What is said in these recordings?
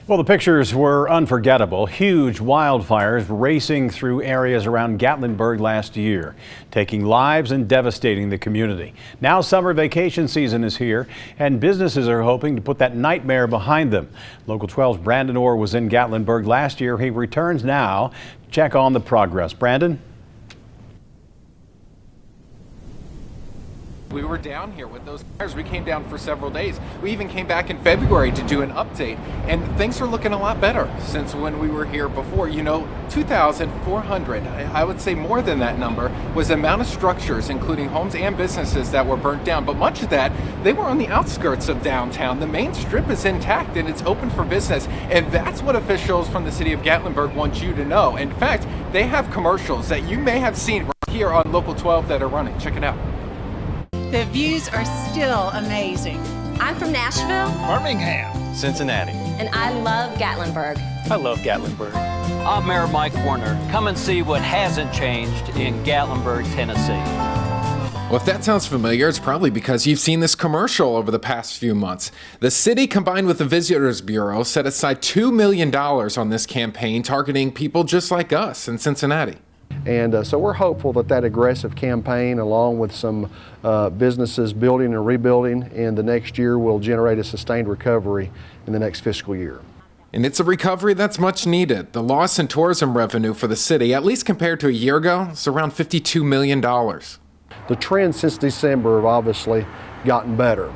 Well, the pictures were unforgettable. Huge wildfires racing through areas around Gatlinburg last year, taking lives and devastating the community. Now summer vacation season is here, and businesses are hoping to put that nightmare behind them. Local 12's Brandon Orr was in Gatlinburg last year. He returns now to check on the progress. Brandon? We were down here with those fires. We came down for several days. We even came back in February to do an update, and things are looking a lot better since when we were here before. You know, 2,400, I would say more than that number, was the amount of structures, including homes and businesses, that were burnt down. But much of that, they were on the outskirts of downtown. The main strip is intact and it's open for business, and that's what officials from the city of Gatlinburg want you to know. In fact, they have commercials that you may have seen right here on Local 12 that are running. Check it out. The views are still amazing. I'm from Nashville, Birmingham, Cincinnati, and I love Gatlinburg. I love Gatlinburg. I'm Mayor Mike Werner. Come and see what hasn't changed in Gatlinburg, Tennessee. Well, if that sounds familiar, it's probably because you've seen this commercial over the past few months. The city, combined with the Visitors Bureau, set aside $2 million on this campaign targeting people just like us in Cincinnati. And so we're hopeful that that aggressive campaign, along with some businesses building and rebuilding in the next year, will generate a sustained recovery in the next fiscal year. And it's a recovery that's much needed. The loss in tourism revenue for the city, at least compared to a year ago, is around $52 million. The trends since December have obviously gotten better.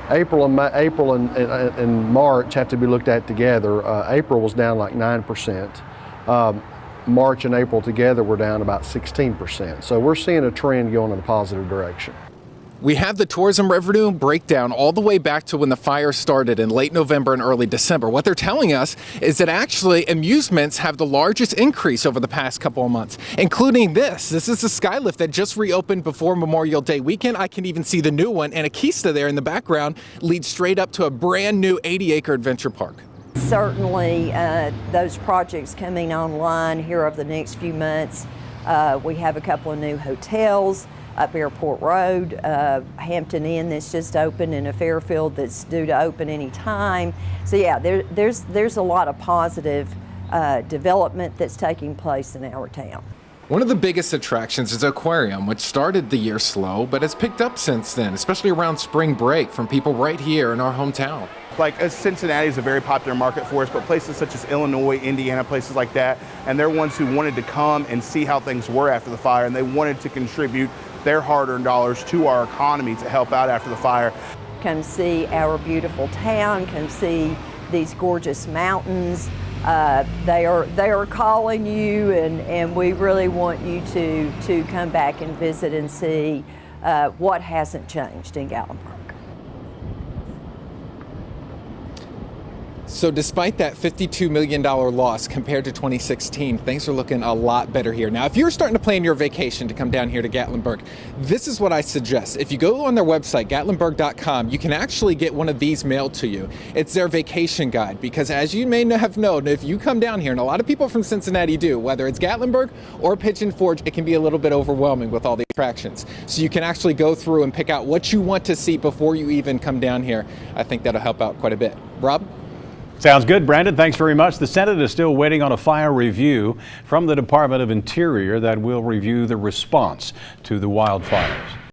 April and March have to be looked at together. April was down like 9%. March and April together were down about 16%. So we're seeing a trend going in a positive direction. We have the tourism revenue breakdown all the way back to when the fire started in late November and early December. What they're telling us is that actually amusements have the largest increase over the past couple of months, including this. This is the Skylift that just reopened before Memorial Day weekend. I can even see the new one, and Akista there in the background leads straight up to a brand new 80-acre adventure park. Certainly, those projects coming online here over the next few months. We have a couple of new hotels up Airport Road, Hampton Inn that's just opened, and a Fairfield that's due to open any time. So yeah, there's a lot of positive development that's taking place in our town. One of the biggest attractions is aquarium, which started the year slow, but has picked up since then, especially around spring break from people right here in our hometown. Like Cincinnati is a very popular market for us, but places such as Illinois, Indiana, places like that, and they're ones who wanted to come and see how things were after the fire, and they wanted to contribute their hard-earned dollars to our economy to help out after the fire. Come see our beautiful town, come see these gorgeous mountains. They are calling you, and we really want you to come back and visit and see what hasn't changed in Gatlinburg. So despite that $52 million loss compared to 2016, things are looking a lot better here. Now, if you're starting to plan your vacation to come down here to Gatlinburg, this is what I suggest. If you go on their website, gatlinburg.com, you can actually get one of these mailed to you. It's their vacation guide, because as you may have known, if you come down here, and a lot of people from Cincinnati do, whether it's Gatlinburg or Pigeon Forge, it can be a little bit overwhelming with all the attractions. So you can actually go through and pick out what you want to see before you even come down here. I think that'll help out quite a bit. Rob? Sounds good, Brandon. Thanks very much. The Senate is still waiting on a fire review from the Department of Interior that will review the response to the wildfires.